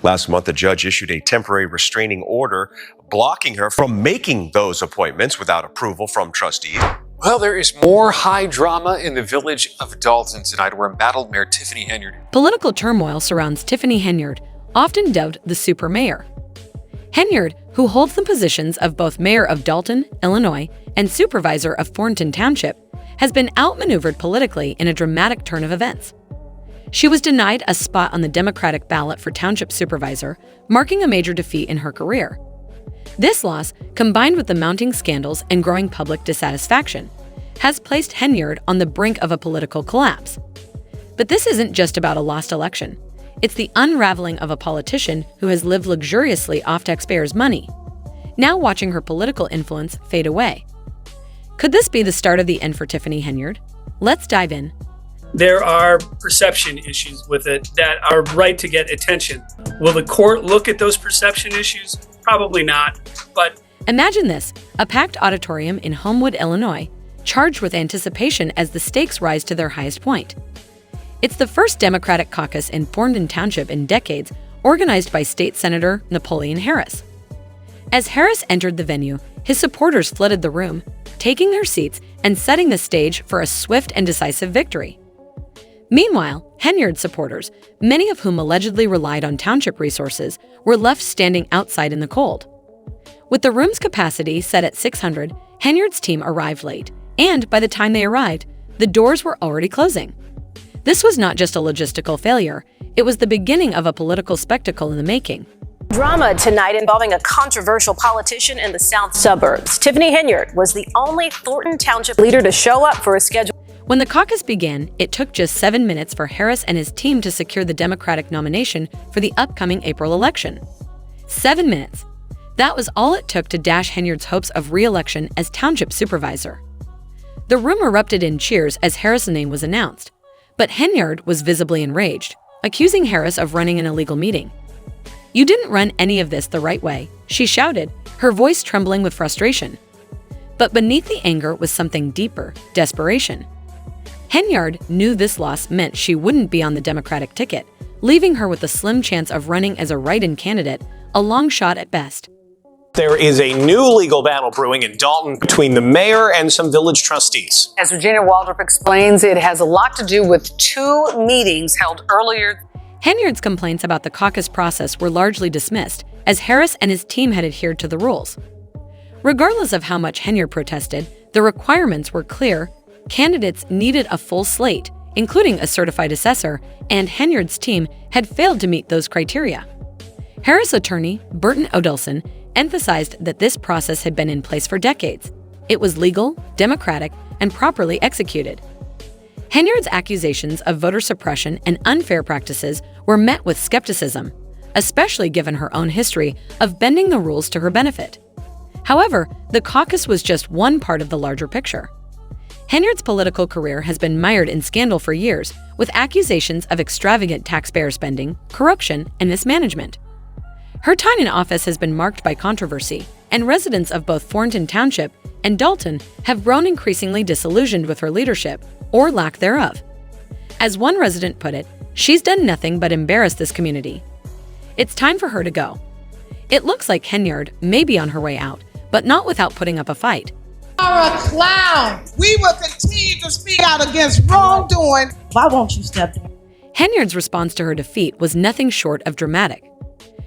Last month, a judge issued a temporary restraining order blocking her from making those appointments without approval from trustees. Well, there is more high drama in the village of Dalton tonight, where embattled Mayor Tiffany Henyard. Political turmoil surrounds Tiffany Henyard, often dubbed the super mayor. Henyard, who holds the positions of both mayor of Dalton, Illinois, and supervisor of Thornton Township, has been outmaneuvered politically in a dramatic turn of events. She was denied a spot on the Democratic ballot for township supervisor, marking a major defeat in her career. This loss, combined with the mounting scandals and growing public dissatisfaction, has placed Henyard on the brink of a political collapse. But this isn't just about a lost election. It's the unraveling of a politician who has lived luxuriously off taxpayers' money, now watching her political influence fade away. Could this be the start of the end for Tiffany Henyard? Let's dive in. There are perception issues with it that are right to get attention. Will the court look at those perception issues? Probably not, but imagine this, a packed auditorium in Homewood, Illinois, charged with anticipation as the stakes rise to their highest point. It's the first Democratic caucus in Thornton Township in decades, organized by State Senator Napoleon Harris. As Harris entered the venue, his supporters flooded the room, taking their seats and setting the stage for a swift and decisive victory. Meanwhile, Henyard's supporters, many of whom allegedly relied on township resources, were left standing outside in the cold. With the room's capacity set at 600, Henyard's team arrived late, and by the time they arrived, the doors were already closing. This was not just a logistical failure, it was the beginning of a political spectacle in the making. Drama tonight involving a controversial politician in the south suburbs. Tiffany Henyard was the only Thornton Township leader to show up for a scheduled. When the caucus began, it took just 7 minutes for Harris and his team to secure the Democratic nomination for the upcoming April election. 7 minutes. That was all it took to dash Henyard's hopes of re-election as township supervisor. The room erupted in cheers as Harris' name was announced, but Henyard was visibly enraged, accusing Harris of running an illegal meeting. "You didn't run any of this the right way," she shouted, her voice trembling with frustration. But beneath the anger was something deeper, desperation. Henyard knew this loss meant she wouldn't be on the Democratic ticket, leaving her with a slim chance of running as a write-in candidate, a long shot at best. There is a new legal battle brewing in Dalton between the mayor and some village trustees. As Virginia Waldrop explains, it has a lot to do with 2 meetings held earlier. Henyard's complaints about the caucus process were largely dismissed, as Harris and his team had adhered to the rules. Regardless of how much Henyard protested, the requirements were clear. Candidates needed a full slate, including a certified assessor, and Henyard's team had failed to meet those criteria. Harris' attorney, Burton Odelson, emphasized that this process had been in place for decades. It was legal, democratic, and properly executed. Henyard's accusations of voter suppression and unfair practices were met with skepticism, especially given her own history of bending the rules to her benefit. However, the caucus was just one part of the larger picture. Henyard's political career has been mired in scandal for years, with accusations of extravagant taxpayer spending, corruption, and mismanagement. Her time in office has been marked by controversy, and residents of both Thornton Township and Dalton have grown increasingly disillusioned with her leadership, or lack thereof. As one resident put it, "She's done nothing but embarrass this community." It's time for her to go. It looks like Henyard may be on her way out, but not without putting up a fight. Are a clown. We will continue to speak out against wrongdoing. Why won't you step down? Henyard's response to her defeat was nothing short of dramatic.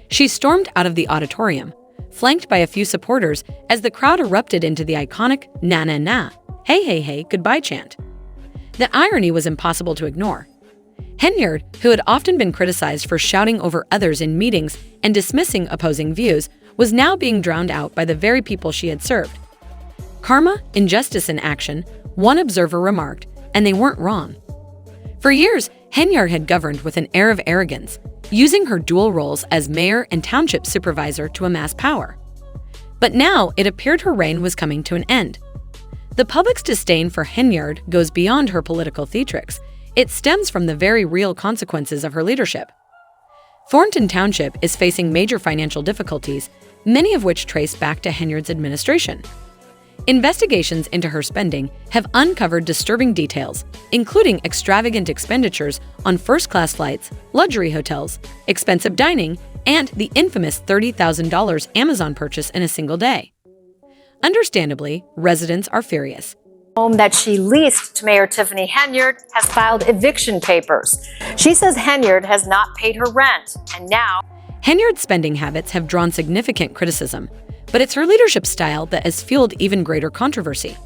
She stormed out of the auditorium, flanked by a few supporters as the crowd erupted into the iconic "na na na, hey hey hey, goodbye" chant. The irony was impossible to ignore. Henyard, who had often been criticized for shouting over others in meetings and dismissing opposing views, was now being drowned out by the very people she had served. "Karma, injustice in action," one observer remarked, and they weren't wrong. For years, Henyard had governed with an air of arrogance, using her dual roles as mayor and township supervisor to amass power. But now it appeared her reign was coming to an end. The public's disdain for Henyard goes beyond her political theatrics. It stems from the very real consequences of her leadership. Thornton Township is facing major financial difficulties, many of which trace back to Henyard's administration. Investigations into her spending have uncovered disturbing details, including extravagant expenditures on first-class flights, luxury hotels, expensive dining, and the infamous $30,000 Amazon purchase in a single day. Understandably, residents are furious. Home that she leased to Mayor Tiffany Henyard has filed eviction papers. She says Henyard has not paid her rent, and now Henyard's spending habits have drawn significant criticism, but it's her leadership style that has fueled even greater controversy.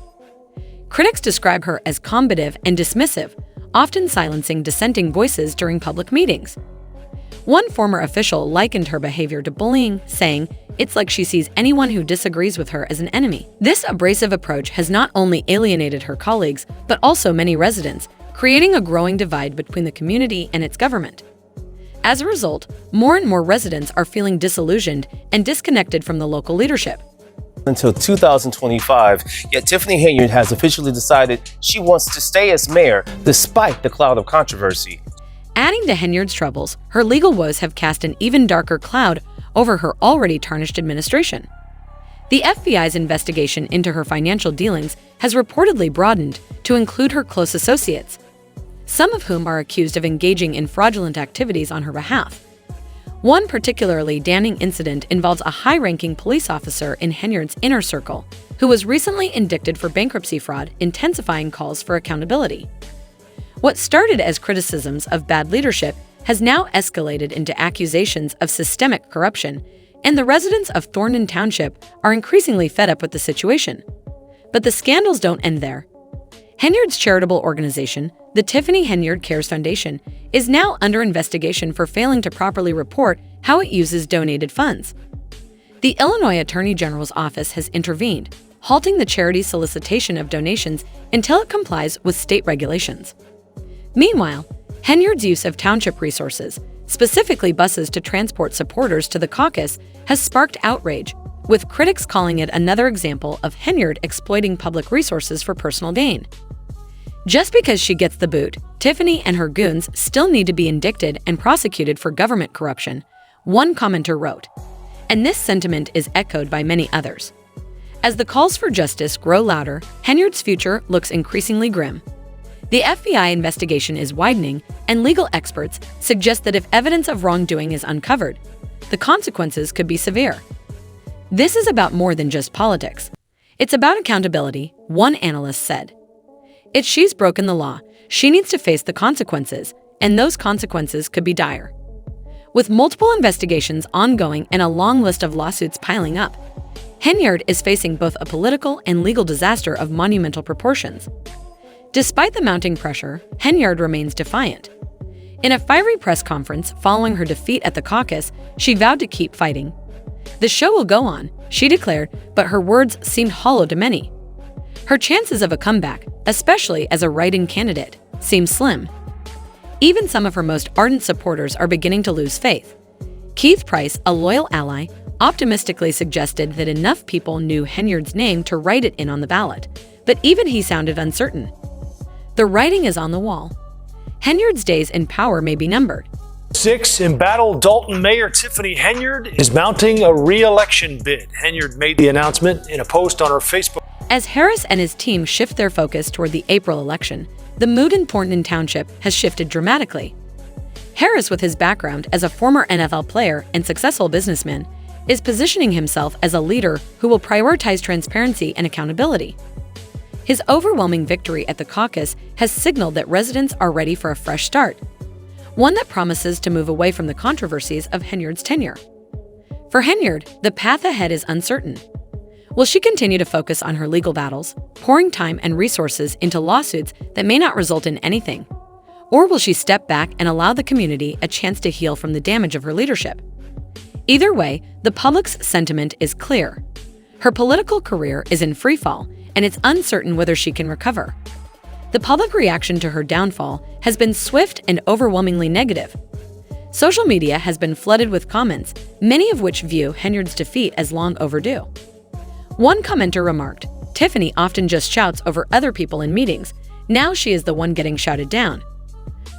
Critics describe her as combative and dismissive, often silencing dissenting voices during public meetings. One former official likened her behavior to bullying, saying, "It's like she sees anyone who disagrees with her as an enemy." This abrasive approach has not only alienated her colleagues, but also many residents, creating a growing divide between the community and its government. As a result, more and more residents are feeling disillusioned and disconnected from the local leadership. Until 2025, yet Tiffany Henyard has officially decided she wants to stay as mayor despite the cloud of controversy. Adding to Henyard's troubles, her legal woes have cast an even darker cloud over her already tarnished administration. The FBI's investigation into her financial dealings has reportedly broadened to include her close associates, some of whom are accused of engaging in fraudulent activities on her behalf. One particularly damning incident involves a high-ranking police officer in Henyard's inner circle, who was recently indicted for bankruptcy fraud, intensifying calls for accountability. What started as criticisms of bad leadership has now escalated into accusations of systemic corruption, and the residents of Thornton Township are increasingly fed up with the situation. But the scandals don't end there. Henyard's charitable organization, the Tiffany Henyard Cares Foundation, is now under investigation for failing to properly report how it uses donated funds. The Illinois Attorney General's office has intervened, halting the charity's solicitation of donations until it complies with state regulations. Meanwhile, Henyard's use of township resources, specifically buses to transport supporters to the caucus, has sparked outrage, with critics calling it another example of Henyard exploiting public resources for personal gain. Just because she gets the boot, Tiffany and her goons still need to be indicted and prosecuted for government corruption, one commenter wrote. And this sentiment is echoed by many others. As the calls for justice grow louder, Henyard's future looks increasingly grim. The FBI investigation is widening, and legal experts suggest that if evidence of wrongdoing is uncovered, the consequences could be severe. This is about more than just politics. It's about accountability, one analyst said. If she's broken the law, she needs to face the consequences, and those consequences could be dire. With multiple investigations ongoing and a long list of lawsuits piling up, Henyard is facing both a political and legal disaster of monumental proportions. Despite the mounting pressure, Henyard remains defiant. In a fiery press conference following her defeat at the caucus, she vowed to keep fighting. "The show will go on," she declared, but her words seemed hollow to many. Her chances of a comeback, especially as a write-in candidate, seem slim. Even some of her most ardent supporters are beginning to lose faith. Keith Price, a loyal ally, optimistically suggested that enough people knew Henyard's name to write it in on the ballot, but even he sounded uncertain. The writing is on the wall. Henyard's days in power may be numbered. 6 embattled Dalton Mayor Tiffany Henyard is mounting a re-election bid. Henyard made the announcement in a post on her Facebook. As Harris and his team shift their focus toward the April election, the mood in Thornton Township has shifted dramatically. Harris, with his background as a former NFL player and successful businessman, is positioning himself as a leader who will prioritize transparency and accountability. His overwhelming victory at the caucus has signaled that residents are ready for a fresh start, one that promises to move away from the controversies of Henyard's tenure. For Henyard, the path ahead is uncertain. Will she continue to focus on her legal battles, pouring time and resources into lawsuits that may not result in anything? Or will she step back and allow the community a chance to heal from the damage of her leadership? Either way, the public's sentiment is clear. Her political career is in freefall, and it's uncertain whether she can recover. The public reaction to her downfall has been swift and overwhelmingly negative. Social media has been flooded with comments, many of which view Henyard's defeat as long overdue. One commenter remarked, "Tiffany often just shouts over other people in meetings. Now she is the one getting shouted down."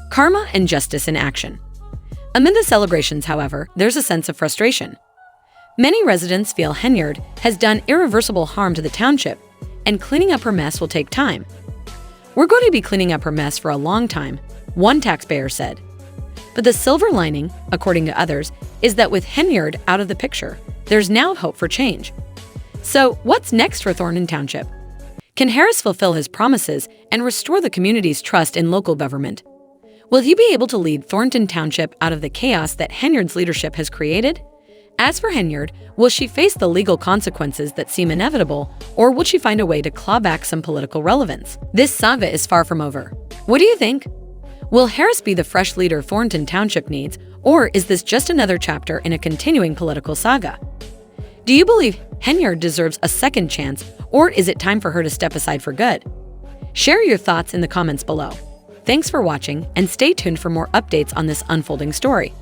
Karma and justice in action. Amid the celebrations, however, there's a sense of frustration. Many residents feel Henyard has done irreversible harm to the township, and cleaning up her mess will take time. "We're going to be cleaning up her mess for a long time," one taxpayer said. But the silver lining, according to others, is that with Henyard out of the picture, there's now hope for change. So, what's next for Thornton Township? Can Harris fulfill his promises and restore the community's trust in local government? Will he be able to lead Thornton Township out of the chaos that Henyard's leadership has created? As for Henyard, will she face the legal consequences that seem inevitable, or will she find a way to claw back some political relevance? This saga is far from over. What do you think? Will Harris be the fresh leader Thornton Township needs, or is this just another chapter in a continuing political saga? Do you believe Henyard deserves a second chance, or is it time for her to step aside for good? Share your thoughts in the comments below. Thanks for watching, and stay tuned for more updates on this unfolding story.